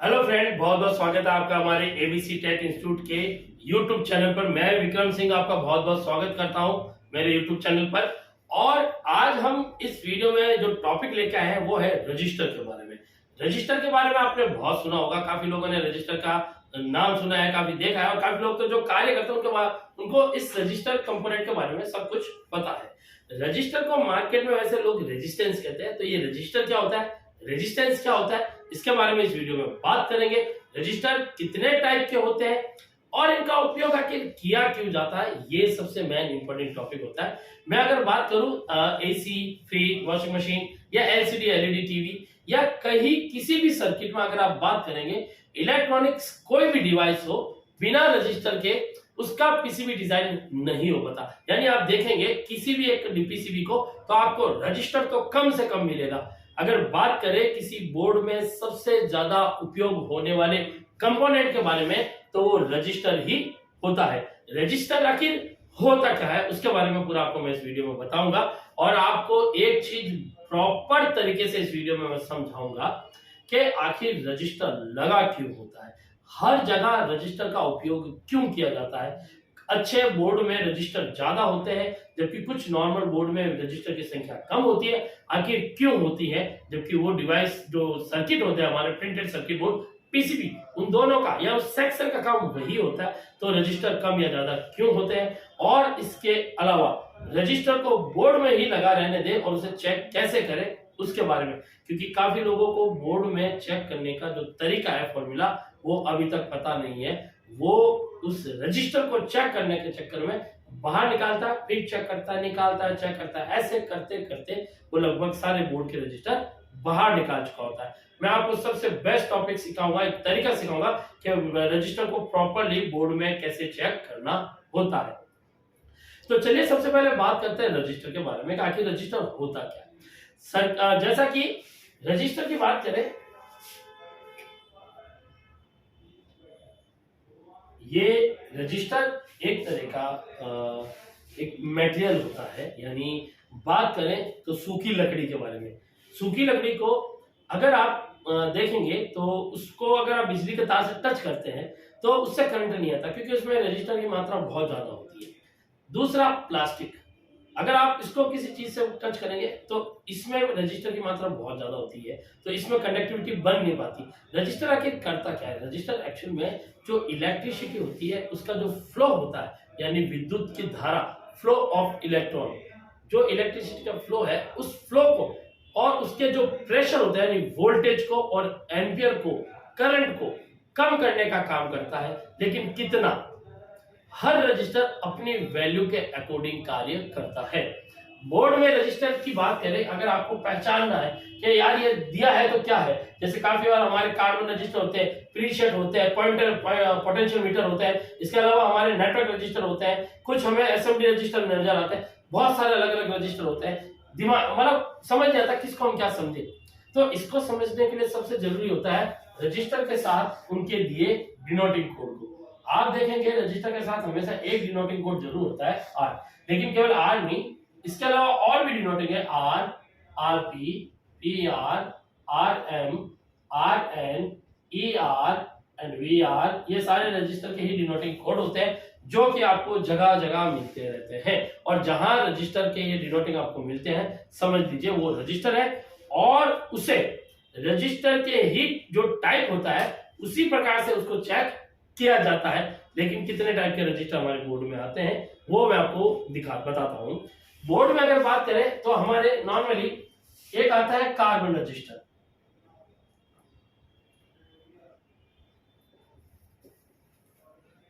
Hello friend, बहुत बहुत स्वागत है आपका हमारे एबीसी टेक इंस्टीट्यूट के यूट्यूब चैनल पर। मैं विक्रम सिंह आपका बहुत बहुत स्वागत करता हूं मेरे यूट्यूब चैनल पर। और आज हम इस वीडियो में जो टॉपिक लेके आए हैं वो है रजिस्टर के बारे में। रजिस्टर के बारे में आपने बहुत सुना होगा, काफी लोगों ने रजिस्टर का नाम सुना है, काफी देखा है, और काफी लोग तो जो कार्य करते हैं उनके बाद उनको इस रजिस्टर कंपोनेंट के बारे में सब कुछ पता है। रजिस्टर को मार्केट में वैसे लोग रेजिस्टेंस कहते हैं, तो ये रजिस्टर क्या होता है, रेजिस्टेंस क्या होता है, इसके बारे में इस वीडियो में बात करेंगे। रजिस्टर कितने टाइप के होते हैं और इनका उपयोग आखिर किया क्यों जाता है, ये सबसे मेन इंपॉर्टेंट टॉपिक होता है। मैं अगर बात करूं एसी, फ्रिज, वॉशिंग मशीन या एलसीडी एलईडी टीवी या कहीं किसी भी सर्किट में अगर आप बात करेंगे, इलेक्ट्रॉनिक्स कोई भी डिवाइस हो, बिना रजिस्टर के उसका पीसीबी डिजाइन नहीं हो पाता। यानी आप देखेंगे किसी भी एक डीपीसीबी को तो आपको रजिस्टर तो कम से कम मिलेगा। अगर बात करें किसी बोर्ड में सबसे ज्यादा उपयोग होने वाले कंपोनेंट के बारे में तो वो रजिस्टर ही होता है। रजिस्टर आखिर होता क्या है उसके बारे में पूरा आपको मैं इस वीडियो में बताऊंगा, और आपको एक चीज प्रॉपर तरीके से इस वीडियो में मैं समझाऊंगा कि आखिर रजिस्टर लगा क्यों होता है, हर जगह रजिस्टर का उपयोग क्यों किया जाता है। अच्छे बोर्ड में रजिस्टर ज्यादा होते हैं जबकि कुछ नॉर्मल बोर्ड में रजिस्टर की संख्या कम होती है। आखिर क्यों होती है, जबकि वो डिवाइस जो सर्किट होते हैं हमारे प्रिंटेड सर्किट बोर्ड, पीसीबी, उन दोनों का या उस सेक्शन का काम वही होता है, तो रजिस्टर कम या ज्यादा क्यों होते हैं। और इसके अलावा रजिस्टर को बोर्ड में ही लगा रहने दें और उसे चेक कैसे करें उसके बारे में, क्योंकि काफी लोगों को बोर्ड में चेक करने का जो तरीका है, फॉर्मूला, वो अभी तक पता नहीं है। वो उस रजिस्टर को चेक करने के चक्कर में बाहर निकालता है, फिर चेक करता है, निकालता है, चेक करता है, ऐसे करते करते वो लगभग सारे बोर्ड के रजिस्टर बाहर निकाल चुका होता है। मैं आपको सबसे बेस्ट टॉपिक सिखाऊंगा, एक तरीका सिखाऊंगा कि रजिस्टर को प्रॉपरली बोर्ड में कैसे चेक करना होता है। तो चलिए सबसे पहले बात करते हैं रजिस्टर के बारे में, आखिर रजिस्टर होता क्या है। जैसा कि रजिस्टर की बात करें, ये रजिस्टर एक तरह का एक मटेरियल होता है। यानी बात करें तो सूखी लकड़ी के बारे में, सूखी लकड़ी को अगर आप देखेंगे तो उसको अगर आप बिजली के तार से टच करते हैं तो उससे करंट नहीं आता, क्योंकि उसमें रजिस्टर की मात्रा बहुत ज्यादा होती है। दूसरा, प्लास्टिक, अगर आप इसको किसी चीज से टच करेंगे तो इसमें रजिस्टर की मात्रा बहुत ज्यादा होती है, तो इसमें कंडक्टिविटी बन नहीं पाती। रजिस्टर आखिर करता क्या है, रजिस्टर एक्चुअल में जो इलेक्ट्रिसिटी होती है उसका जो फ्लो होता है, यानी विद्युत की धारा, फ्लो ऑफ इलेक्ट्रॉन, जो इलेक्ट्रिसिटी का फ्लो है उस फ्लो को और उसके जो प्रेशर होता है, यानी वोल्टेज को और एम्पियर को, करंट को कम करने का काम करता है। लेकिन कितना, हर रजिस्टर अपनी वैल्यू के अकॉर्डिंग कार्य करता है। बोर्ड में रजिस्टर की बात करें, अगर आपको पहचानना है कि यार ये दिया है तो क्या है, जैसे काफी बार हमारे कार्बन रजिस्टर होते हैं, प्रीसेट होते हैं, पॉइंटर पोटेंशियल मीटर होते हैं, इसके अलावा हमारे नेटवर्क रजिस्टर होते हैं, कुछ हमें एसएमडी रजिस्टर नजर आते हैं, बहुत सारे अलग अलग रजिस्टर होते हैं। दिमाग मतलब समझ नहीं आता किसको हम क्या समझे। तो इसको समझने के लिए सबसे जरूरी होता है रजिस्टर के साथ उनके दिए डिनोटिंग कोड को। आप देखेंगे रजिस्टर के साथ हमेशा एक डिनोटिंग कोड जरूर होता है, आर, लेकिन केवल आर नहीं, इसके अलावा और भी डिनोटिंग है, R, RP, PR, RM, RN, ER and VR, ये सारे रजिस्टर के ही डिनोटिंग कोड होते हैं जो कि आपको जगह जगह मिलते रहते हैं। और जहां रजिस्टर के ये डिनोटिंग आपको मिलते हैं, समझ लीजिए वो रजिस्टर है, और उसे रजिस्टर के ही जो टाइप होता है उसी प्रकार से उसको चेक किया जाता है। लेकिन कितने टाइप के रजिस्टर हमारे बोर्ड में आते हैं वो मैं आपको बताता हूं। बोर्ड में अगर बात करें तो हमारे नॉर्मली एक आता है कार्बन रजिस्टर।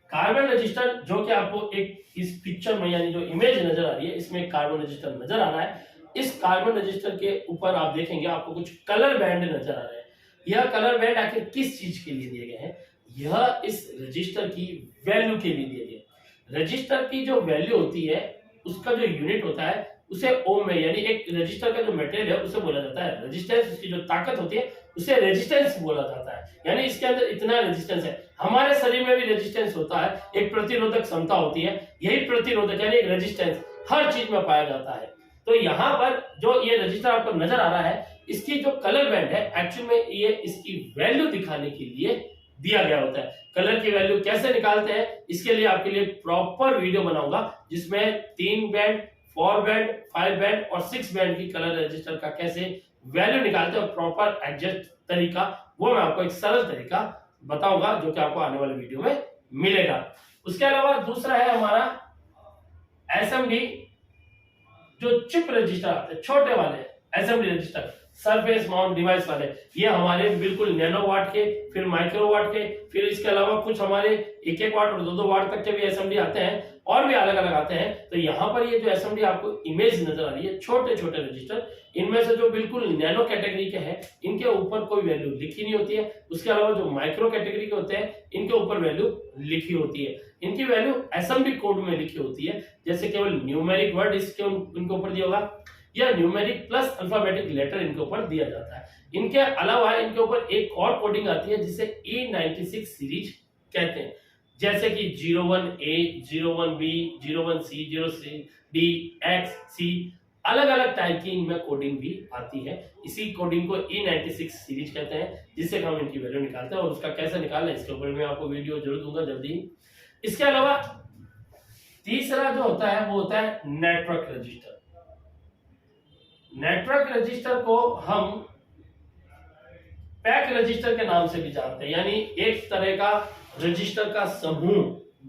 कार्बन रजिस्टर जो कि आपको एक इस पिक्चर में, यानी जो इमेज नजर आ रही है, इसमें एक कार्बन रजिस्टर नजर आ रहा है। इस कार्बन रजिस्टर के ऊपर आप देखेंगे आपको कुछ कलर बैंड नजर आ रहे हैं। यह कलर बैंड आखिर किस चीज के लिए दिए गए हैं, यह इस रजिस्टर की वैल्यू के लिए दिए गए। रजिस्टर की जो वैल्यू होती है उसका जो यूनिट होता है उसे ओम में, यानी एक रजिस्टर का जो मटेरियल है उसे बोला जाता है रेजिस्टेंस, उसकी जो ताकत होती है उसे रेजिस्टेंस बोला जाता है। यानी इसके अंदर इतना रेजिस्टेंस है। हमारे शरीर में भी रेजिस्टेंस होता है, एक प्रतिरोधक क्षमता होती है, यही प्रतिरोधक यानी एक रेजिस्टेंस हर चीज में पाया जाता है। तो यहाँ पर जो ये रजिस्टर आपको नजर आ रहा है, इसकी जो कलर बैंड है एक्चुअल में ये इसकी वैल्यू दिखाने के लिए दिया गया होता है। कलर की वैल्यू कैसे निकालते हैं इसके लिए आपके लिए प्रॉपर वीडियो बनाऊंगा, जिसमें 3 बैंड, 4 बैंड, 5 बैंड और 6 बैंड की कलर रजिस्टर का कैसे वैल्यू निकालते हैं और प्रॉपर एग्जैक्ट तरीका, वो मैं आपको एक सरल तरीका बताऊंगा जो कि आपको आने वाले वीडियो में मिलेगा। उसके अलावा दूसरा है हमारा एसएमडी, जो चिप रजिस्टर आते हैं छोटे वाले SMD register, surface mount device वाले, ये हमारे बिल्कुल नैनो वाट के, फिर माइक्रो वाट के, फिर इसके अलावा कुछ हमारे 1-1 वाट और 2-2 वाट तक के भी एसएमडी आते हैं और भी अलग अलग आते हैं। तो यहाँ पर ये जो एसएमडी आपको इमेज नजर आ रही है, छोटे छोटे रजिस्टर, इनमें से जो बिल्कुल नैनो कैटेगरी के हैं इनके ऊपर कोई वैल्यू लिखी नहीं होती है। उसके अलावा जो माइक्रो कैटेगरी के होते हैं इनके ऊपर वैल्यू लिखी होती है, इनकी वैल्यू एसएमडी कोड में लिखी होती है। जैसे केवल न्यूमेरिक वर्ड इसके इनके ऊपर दिया होगा या न्यूमेरिक प्लस अल्फाबेटिक लेटर इनके ऊपर दिया जाता है। इनके अलावा इनके ऊपर एक और कोडिंग आती है जिसे E96 सीरीज कहते हैं, जैसे कि 01A, 01B, 01C, 0CD, X, C, अलग अलग टाइप की इनमें कोडिंग भी आती है। इसी कोडिंग को E96 सीरीज कहते हैं, जिससे हम इनकी वैल्यू निकालते हैं और उसका कैसे निकालना है इसके ऊपर मैं आपको वीडियो जरूर दूंगा जल्दी। इसके अलावा तीसरा जो होता है वो होता है नेटवर्क रजिस्टर। नेटवर्क रजिस्टर को हम पैक रजिस्टर के नाम से भी जानते हैं, यानी एक तरह का रजिस्टर का समूह,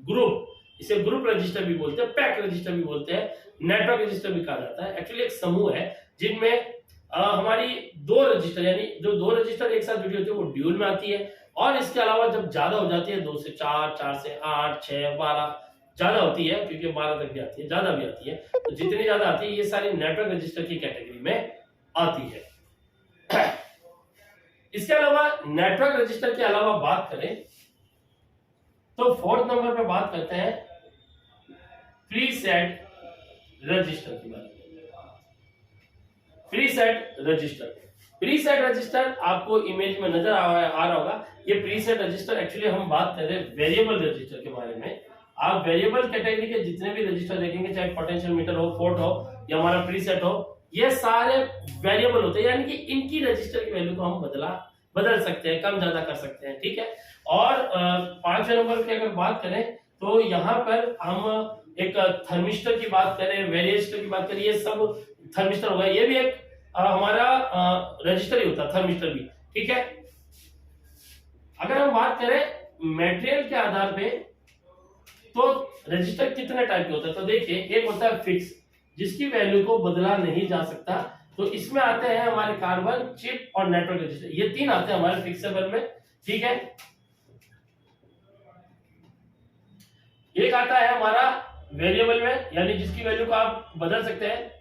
ग्रुप, इसे ग्रुप रजिस्टर भी बोलते हैं, पैक रजिस्टर भी बोलते हैं, नेटवर्क रजिस्टर भी कहा जाता है। एक्चुअली एक समूह है जिनमें हमारी 2 रजिस्टर, यानी जो 2 रजिस्टर एक साथ जुड़ी होती है वो ड्यूल में आती है, और इसके अलावा जब ज्यादा हो जाती है 2 से 4, 4 से 8, 6, 12 ज्यादा होती है, क्योंकि 12 तक भी आती है, ज्यादा भी आती है, तो जितनी ज्यादा आती है ये सारी नेटवर्क रजिस्टर की कैटेगरी में आती है। इसके अलावा नेटवर्क रजिस्टर के अलावा बात करें तो 4th नंबर पे बात करते हैं प्रीसेट रजिस्टर की बात। प्रीसेट रजिस्टर, प्रीसेट रजिस्टर आपको इमेज में नजर आ रहा होगा। ये प्रीसेट रजिस्टर एक्चुअली हम बात कर रहे हैं वेरिएबल रजिस्टर के बारे में। आप वेरिएबल कैटेगरी के जितने भी रजिस्टर देखेंगे, चाहे पोटेंशियल मीटर हो, फोर्ट हो या हमारा प्रीसेट हो, ये सारे वेरिएबल होते हैं, यानी कि इनकी रजिस्टर की वैल्यू को हम बदल सकते हैं, कम ज्यादा कर सकते हैं, ठीक है। और 5वें नंबर की अगर बात करें तो यहाँ पर हम एक थर्मिस्टर की बात करें, वेरिएस्टर की बात करें, ये सब थर्मिस्टर होगा, ये भी एक हमारा रजिस्टर ही होता है, थर्मिस्टर भी, ठीक है। अगर हम बात करें मटेरियल के आधार पे तो रजिस्टर कितने टाइप के होते हैं, तो देखिए एक होता है फिक्स, जिसकी वैल्यू को बदला नहीं जा सकता, तो इसमें आते हैं हमारे कार्बन, चिप और नेटवर्क रजिस्टर, ये 3 आते हैं हमारे फिक्सेबल में, ठीक है। एक आता है हमारा वेरिएबल में, यानी जिसकी वैल्यू को आप बदल सकते हैं,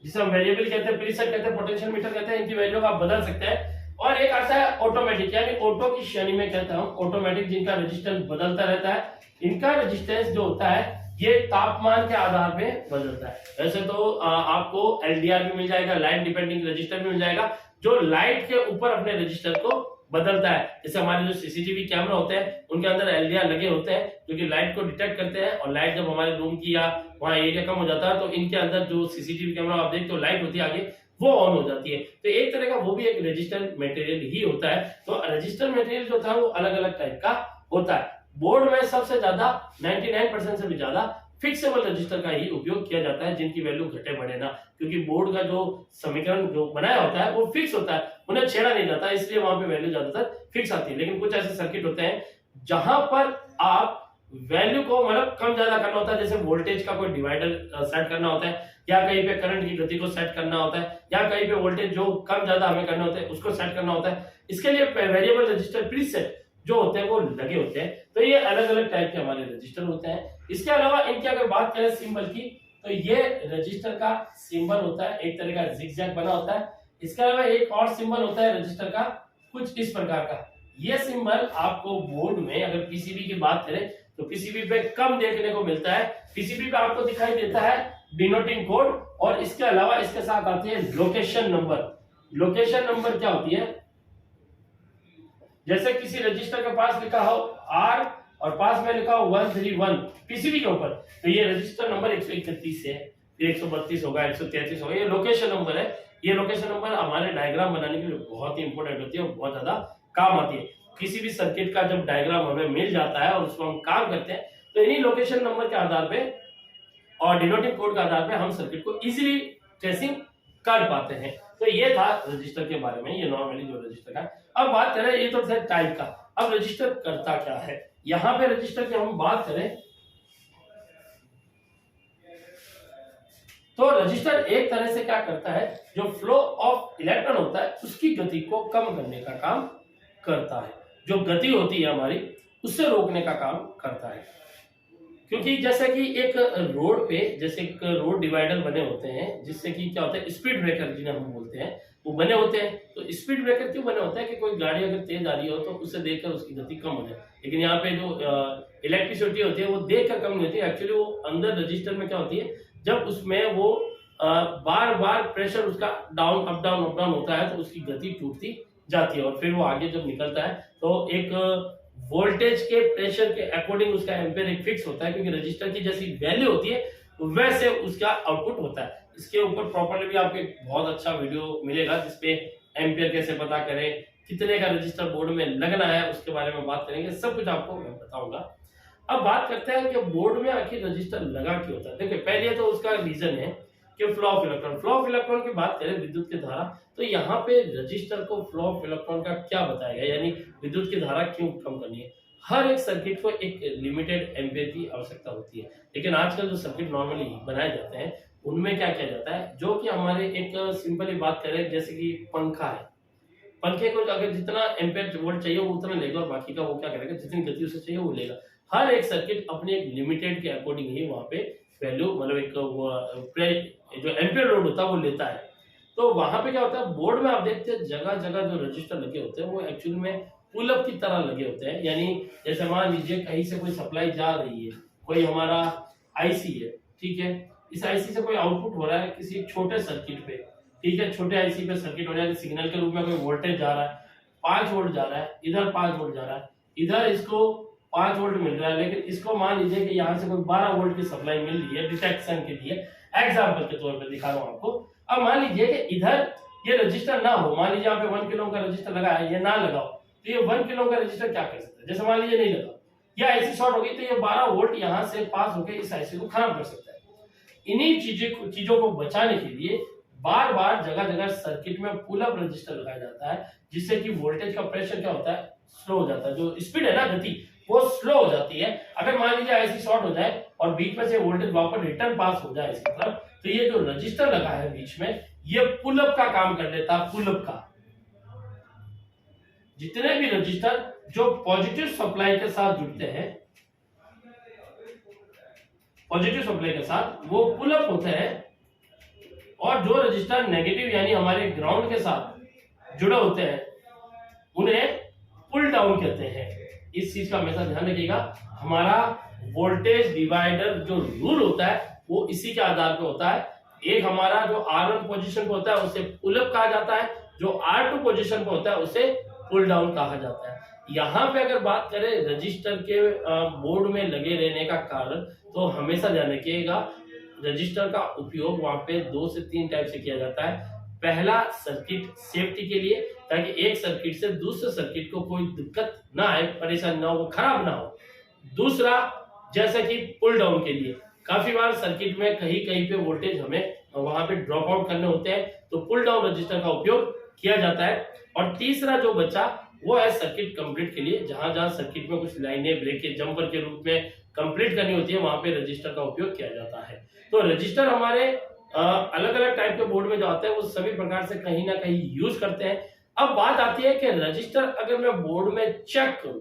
जिसे हम वेरिएबल कहते हैं, प्रीसेट कहते हैं, पोटेंशियल मीटर कहते हैं, इनकी वैल्यू को आप बदल सकते हैं। और एक आता है ऑटोमेटिक, यानी ऑटो की श्रेणी में कहता हूं ऑटोमेटिक, जिनका रेजिस्टेंस बदलता रहता है। इनका रेजिस्टेंस जो होता है ये तापमान के आधार पे बदलता है। वैसे तो आपको एलडीआर भी मिल जाएगा, लाइट डिपेंडिंग रजिस्टर भी मिल जाएगा, जो लाइट के ऊपर अपने रजिस्टर को बदलता है। जैसे हमारे जो सीसीटीवी कैमरा होते हैं उनके अंदर एलडीआर लगे होते हैं जो कि लाइट को डिटेक्ट करते हैं, और लाइट जब हमारे रूम की या वहाँ एरिया कम हो जाता है तो इनके अंदर जो सीसीटीवी कैमरा आप देखते हो लाइट होती है आगे, वो ऑन हो जाती है। तो एक तरह का वो भी एक रजिस्टर मटेरियल ही होता है। तो रजिस्टर मटेरियल जो होता है वो अलग अलग टाइप का होता है। बोर्ड में सबसे ज्यादा 99% से भी ज्यादा फिक्सेबल रजिस्टर का ही उपयोग किया जाता है, जिनकी वैल्यू घटे बढ़े ना, क्योंकि बोर्ड का जो समीकरण जो बनाया होता है वो फिक्स होता है, उन्हें छेड़ा नहीं जाता, इसलिए वहां पे वैल्यू ज्यादातर फिक्स आती है। लेकिन कुछ ऐसे सर्किट होते हैं जहां पर आप वैल्यू को मतलब कम ज्यादा करना होता है, जैसे वोल्टेज का कोई डिवाइडर सेट करना होता है, या कहीं पे करंट की गति को सेट करना होता है, या कहीं पे वोल्टेज जो कम ज्यादा हमें करना होता है उसको सेट करना होता है। इसके लिए वेरिएबल रजिस्टर प्रीसेट जो होते हैं वो लगे होते हैं। तो ये अलग अलग टाइप के हमारे रजिस्टर होते हैं। इसके अलावा इनकी अगर बात करें सिंबल की, तो ये रजिस्टर का सिंबल होता है, एक तरह का जिगजैग बना होता है। इसके अलावा एक और सिंबल होता है रजिस्टर का कुछ इस प्रकार का। ये सिंबल आपको बोर्ड में अगर पीसीबी की बात करें तो पीसीबी पे कम देखने को मिलता है। पीसीबी पे आपको दिखाई देता है डिनोटिंग कोड, और इसके अलावा इसके साथ आती है लोकेशन नंबर। लोकेशन नंबर क्या होती है, जैसे किसी रजिस्टर के पास लिखा हो R और पास में लिखा हो 131 पीसीबी के ऊपर, तो ये रजिस्टर नंबर 131 है। फिर 132 होगा, 133 होगा, ये लोकेशन नंबर है। ये लोकेशन नंबर हमारे डायग्राम बनाने के लिए बहुत ही इंपॉर्टेंट होती है और बहुत ज्यादा काम आती है। किसी भी सर्किट का जब डायग्राम हमें मिल जाता है और उसको हम काम करते हैं तो इन्हीं लोकेशन नंबर के आधार पे और डिनोटिंग कोड के आधार पे हम सर्किट को इजीली ट्रेसिंग कर पाते हैं। तो ये था रजिस्टर के बारे में, ये नॉर्मली जो रजिस्टर का। अब बात करें, ये तो था टाइप का, अब रजिस्टर करता क्या है। यहाँ पे रजिस्टर की हम बात करें तो रजिस्टर एक तरह से क्या करता है, जो फ्लो ऑफ इलेक्ट्रॉन होता है उसकी गति को कम करने का काम करता है। जो गति होती है हमारी उससे रोकने का काम करता है। क्योंकि जैसे कि एक रोड पे जैसे एक रोड डिवाइडर बने होते हैं, जिससे कि क्या होता है, स्पीड ब्रेकर जिन्हें हम बोलते हैं वो बने होते हैं। तो स्पीड ब्रेकर क्यों बने होते हैं कि कोई गाड़ी अगर तेज आ रही हो तो उसे देखकर उसकी गति कम हो जाए। लेकिन यहाँ पे जो इलेक्ट्रिसिटी होती है वो देखकर कम नहीं होती है, एक्चुअली वो अंदर रजिस्टर में क्या होती है, जब उसमें वो बार बार प्रेशर उसका डाउन अप डाउन होता है तो उसकी गति टूटती जाती है और फिर वो आगे जब निकलता है तो एक वोल्टेज के प्रेशर के अकॉर्डिंग उसका एम्पेयर एक फिक्स होता है, क्योंकि रजिस्टर की जैसी वैल्यू होती है वैसे उसका आउटपुट होता है। इसके ऊपर प्रॉपर्ली भी आपको एक बहुत अच्छा वीडियो मिलेगा जिसपे एम्पेयर कैसे पता करें, कितने का रजिस्टर बोर्ड में लगना है, उसके बारे में बात करेंगे, सब कुछ आपको मैं बताऊंगा। अब बात करते हैं कि बोर्ड में आखिर रजिस्टर लगा क्यों होता है। देखिए पहले तो उसका रीजन है कि flow of electron. Flow of electron की बात करें, विद्युत की धारा, तो यहाँ पे रजिस्टर को फ्लो ऑफ इलेक्ट्रॉन का क्या बताया गया, यानी विद्युत की धारा क्यों कम करनी है। हर एक सर्किट को एक लिमिटेड एम्पेयर की आवश्यकता होती है, लेकिन आजकल जो सर्किट नॉर्मली बनाए जाते हैं उनमें क्या किया जाता है, जो कि हमारे एक सिंपली बात करें जैसे कि पंखा है, पंखे को अगर जितना एम्पेयर वोल्ट चाहिए वो उतना लेगा और बाकी का वो क्या करेगा, जितनी गति उसे चाहिए वो लेगा। हर एक सर्किट अपने एक लिमिटेड के अकॉर्डिंग ही वहां पे वैल्यू, मतलब एक जो एम्पेयर लोड होता है वो लेता है। तो वहां पे क्या होता है, बोर्ड में आप देखते हैं जगह जगह जो रजिस्टर लगे होते हैं वो एक्चुअली में पुल अप की तरह लगे होते हैं। यानी जैसे मान लीजिए कहीं से कोई सप्लाई जा रही है, कोई हमारा आईसी है, ठीक है, इस आईसी से कोई आउटपुट हो रहा है किसी छोटे सर्किट पे, ठीक है, छोटे आईसी पे सर्किट हो रहा है, सिग्नल के रूप में कोई वोल्टेज जा रहा है, 5 वोल्ट जा रहा है, इधर 5 वोल्ट जा रहा है, इधर इसको 5 वोल्ट मिल रहा है, लेकिन इसको मान लीजिए कि यहाँ से कोई 12 वोल्ट की सप्लाई मिल रही है डिटेक्शन के लिए, एग्जाम्पल के तौर पर दिखा रहा हूँ आपको। अब मान लीजिए कि इधर ये रजिस्टर ना हो, मान लीजिए यहाँ पे 1 किलो का रजिस्टर लगा है, ये ना लगाओ तो ये 1 किलो का रजिस्टर क्या कर सकता है, जैसे मान लीजिए नहीं लगा, ये आईसी शॉर्ट होगी तो ये 12 वोल्ट यहाँ से पास होकर इस आईसी को खराब कर सकता है। इन्हीं चीजों को बचाने के लिए बार बार जगह जगह सर्किट में पुल अप रजिस्टर लगाया जाता है, जिससे कि वोल्टेज का प्रेशर क्या होता है, स्लो हो जाता है, जो स्पीड है ना, गति, वो स्लो हो जाती है। अगर मान लीजिए आईसी शॉर्ट हो जाए और बीच में से वोल्टेज वापस रिटर्न पास हो जाए इसकी तरफ, तो ये जो रजिस्टर लगा है बीच में ये पुल अप का काम कर लेता है। पुल अप का जितने भी रजिस्टर जो पॉजिटिव सप्लाई के साथ जुड़ते हैं, पॉजिटिव सप्लाई के साथ वो पुल अप होते हैं, और जो रजिस्टर नेगेटिव यानी हमारे ग्राउंड के साथ जुड़े होते हैं उन्हें पुल डाउन कहते हैं। इस चीज का हमेशा ध्यान रखिएगा। हमारा वोल्टेज डिवाइडर जो रूल होता है वो इसी के आधार पर होता है। एक हमारा जो R1 पोजीशन पे होता है उसे पुल अप कहा जाता है, जो R2 पोजीशन पे होता है उसे पुल डाउन कहा जाता है। यहाँ पे अगर बात करें रजिस्टर के बोर्ड में लगे रहने का कारण, तो हमेशा ध्यान रखिएगा रजिस्टर का उपयोग वहां पे 2 से 3 टाइप से किया जाता है। पहला, सर्किट सेफ्टी के लिए, ताकि एक सर्किट से दूसरे सर्किट को कोई दिक्कत ना आए, परेशानी ना हो, खराब ना हो। दूसरा, जैसे कि पुल डाउन के लिए, काफी बार सर्किट में कहीं कहीं पे वोल्टेज हमें वहां पे ड्रॉप आउट करने होते हैं तो पुल डाउन रजिस्टर का उपयोग किया जाता है। और तीसरा जो बचा वो है सर्किट कंप्लीट के लिए, जहां जहां सर्किट में कुछ लाइनें ब्रेकेज जंपर के रूप में कंप्लीट करनी होती है वहां पे रजिस्टर का उपयोग किया जाता है। तो रजिस्टर हमारे अलग अलग टाइप के बोर्ड में जो आते हैं वो सभी प्रकार से कहीं ना कहीं यूज करते हैं। अब बात आती है कि रजिस्टर अगर मैं बोर्ड में चेक करूं,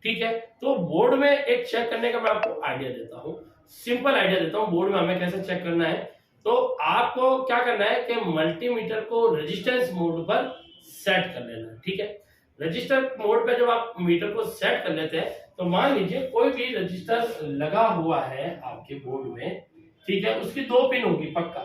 ठीक है, तो बोर्ड में एक चेक करने का मैं आपको आइडिया देता हूं, सिंपल आइडिया देता हूं बोर्ड में हमें कैसे चेक करना है। तो आपको क्या करना है कि मल्टीमीटर को रेजिस्टेंस मोड पर सेट कर लेना है, ठीक है। रजिस्टर मोड पे जब आप मीटर को सेट कर लेते हैं तो मान लीजिए कोई भी रजिस्टर लगा हुआ है आपके बोर्ड में, ठीक है, उसकी 2 पिन होगी पक्का,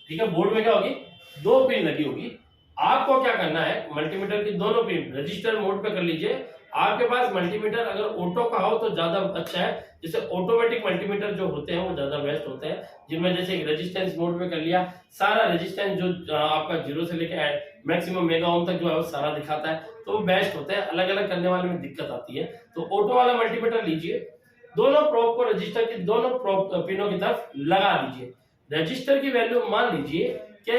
ठीक है, बोर्ड में क्या होगी, 2 पिन लगी होगी। आपको क्या करना है, मल्टीमीटर की दोनों पिन रजिस्टर मोड पे कर लीजिए, आपके पास मल्टीमीटर अगर ऑटो का हो तो ज्यादा अच्छा है। जैसे ऑटोमेटिक मल्टीमीटर जो होते हैं वो ज्यादा बेस्ट होते हैं, जिनमें जैसे एक रेजिस्टेंस मोड पे कर लिया, सारा रेजिस्टेंस जो आपका 0 से लेकर मैक्सिमम मेगा ओम तक जो है वो सारा दिखाता है, तो वो बेस्ट होते हैं। अलग अलग करने वाले में दिक्कत आती है, तो ऑटो वाला मल्टीमीटर लीजिए, दोनों प्रोब को रजिस्टर की दोनों प्रोब पिनों की तरफ लगा दीजिए। रजिस्टर की वैल्यू मान लीजिए कि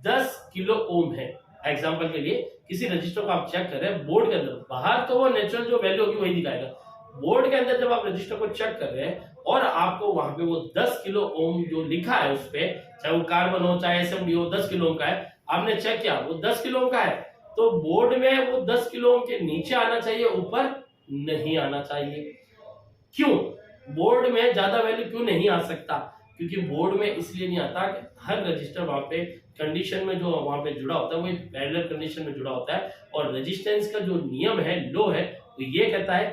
10 किलो ओम है, एग्जांपल के लिए किसी रजिस्टर को आप चेक कर रहे हैं बोर्ड के अंदर, बाहर तो वो नेचुरल जो वैल्यू होगी वही दिखाएगा, बोर्ड के अंदर जब आप रजिस्टर को चेक कर रहे हैं और आपको वहां पे वो 10 किलो ओम जो लिखा है उस पे, चाहे वो कार्बन हो चाहे एसएमडी हो, 10 किलो ओम का है, आपने चेक किया वो 10 किलो ओम का है, तो बोर्ड में वो 10 किलो ओम के नीचे आना चाहिए, ऊपर नहीं आना चाहिए। क्यों बोर्ड में ज्यादा वैल्यू क्यों नहीं आ सकता? क्योंकि बोर्ड में इसलिए नहीं आता कि हर रजिस्टर वहां पे कंडीशन में जो वहां पे जुड़ा होता है वो एक पैरेलल कंडीशन में जुड़ा होता है, और रेजिस्टेंस का जो नियम है लो है वो ये कहता है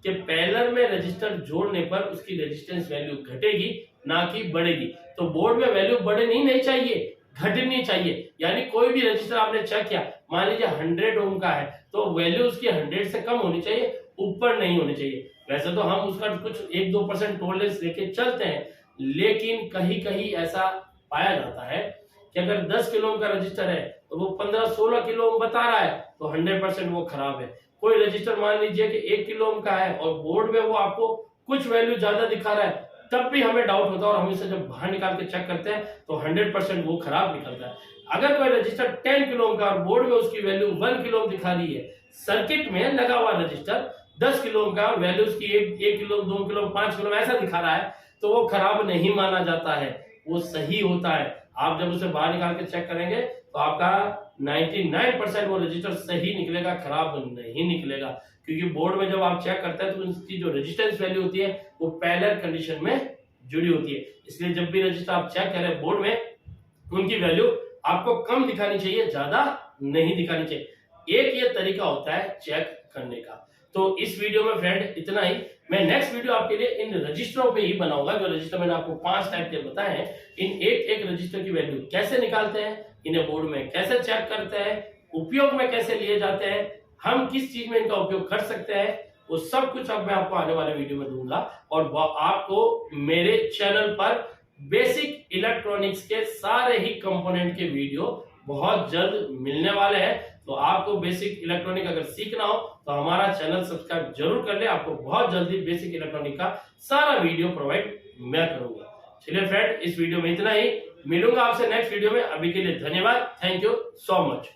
कि पैरेलल में रजिस्टर जोड़ने पर उसकी रेजिस्टेंस वैल्यू घटेगी ना कि बढ़ेगी। तो बोर्ड में वैल्यू बढ़नी नहीं चाहिए, घटनी चाहिए। यानी कोई भी रजिस्टर आपने चेक किया, मान लीजिए 100 ओम का है तो वैल्यू उसकी 100 से कम होनी चाहिए, ऊपर नहीं होनी चाहिए। वैसे तो हम उसका कुछ 1-2% टॉलरेंस लेके चलते हैं, लेकिन कहीं कहीं ऐसा पाया जाता है कि अगर 10 किलो ओम का रजिस्टर है तो वो 15-16 किलो ओम बता रहा है तो 100% वो खराब है। कोई रजिस्टर मान लीजिए कि 1 किलो ओम का है और बोर्ड में वो आपको कुछ वैल्यू ज्यादा दिखा रहा है, तब भी हमें डाउट होता है और हम इसे जब बाहर निकाल के चेक करते हैं तो 100% वो खराब निकलता है। अगर कोई रजिस्टर 10 किलो ओम का और बोर्ड में उसकी वैल्यू 1 किलो ओम दिखा रही है, सर्किट में लगा हुआ रजिस्टर 10 किलो ओम का वैल्यू उसकी 1 किलो, 2 किलो, 5 किलो ऐसा दिखा रहा है, तो वो खराब नहीं माना जाता है, वो सही होता है। आप जब उसे बाहर निकाल के चेक करेंगे तो आपका 99% वो रजिस्टर सही निकलेगा, खराब नहीं निकलेगा। क्योंकि बोर्ड में जब आप चेक करते हैं तो उसकी जो रेजिस्टेंस वैल्यू होती है वो पैरेलल कंडीशन में जुड़ी होती है, इसलिए जब भी रजिस्टर आप चेक करें बोर्ड में, उनकी वैल्यू आपको कम दिखानी चाहिए, ज्यादा नहीं दिखानी चाहिए। एक ये तरीका होता है चेक करने का। तो इस वीडियो में फ्रेंड इतना ही। मैं नेक्स्ट वीडियो आपके लिए इन रजिस्टरों पे ही बनाऊंगा, जो रजिस्टर मैंने आपको 5 टाइप के बताए हैं, इन एक एक रजिस्टर की वैल्यू कैसे निकालते हैं, इन्हें बोर्ड में कैसे चेक करते हैं, उपयोग में कैसे लिए जाते हैं, हम किस चीज में इनका उपयोग कर सकते हैं, वो सब कुछ अब मैं आपको आने वाले वीडियो में दूंगा। और आपको मेरे चैनल पर बेसिक इलेक्ट्रॉनिक्स के सारे ही कंपोनेंट के वीडियो बहुत जल्द मिलने वाले हैं। तो आपको बेसिक इलेक्ट्रॉनिक अगर सीखना हो तो हमारा चैनल सब्सक्राइब जरूर कर ले, आपको बहुत जल्दी बेसिक इलेक्ट्रॉनिक का सारा वीडियो प्रोवाइड मैं करूंगा। चलिए फ्रेंड, इस वीडियो में इतना ही, मिलूंगा आपसे नेक्स्ट वीडियो में। अभी के लिए धन्यवाद, थैंक यू सो मच।